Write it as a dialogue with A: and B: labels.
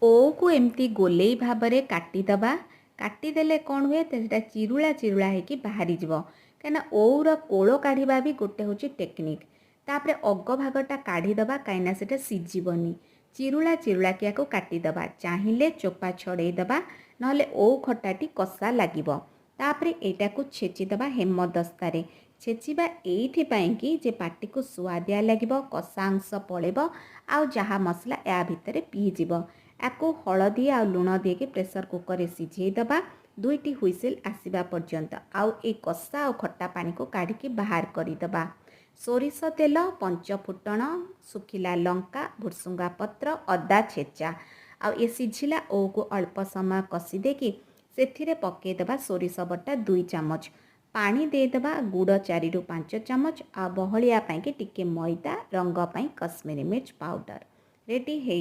A: ओକୁ एमती गोलेई भाबरे काटिदबा काटिदेले कौन हुए तो चिरुला चिरुला होगी बाहरी जीव कहीं ओर कोल काढ़ा भी गोटे हूँ टेक्निक तापर अग भागटा काढ़ीदबा कहीं से सीझबनी चिरुला चिरुला किया को काटिदबा चाहिए चोपा छड़ेदबा नहले ओ खटाटी कषा लगे तापर एटा को छेचिदबा हेमदस्तारे छेचिबा एइथिपाई कि जे पाटी को सुआदिया लगे कषा अंश पड़ेब आउ जहाँ मसला या भितर पीजीव याको हलदी आ लुण देके प्रेसर कुकर रे सिझेईदबा 2टी हुइसिल आसीबा पर्यंत आउ ए कषा और खट्टा पानी को काढ़ी बाहर करदबा सोरिष तेल पंचफुटण सुखिला लंका भुरसुंगा पत्र अदा छेचा आउ ए सिझिला ओ को अल्प समय कषि देकी सेथिरे पकेदबा सोरिष बटा 2 चामच पानी देदबा गुड़ 4 ରୁ 5 चामच आ बहलिया पाई के टिके मैदा रंग पाई कश्मीरी मिर्च पाउडर रेडी है।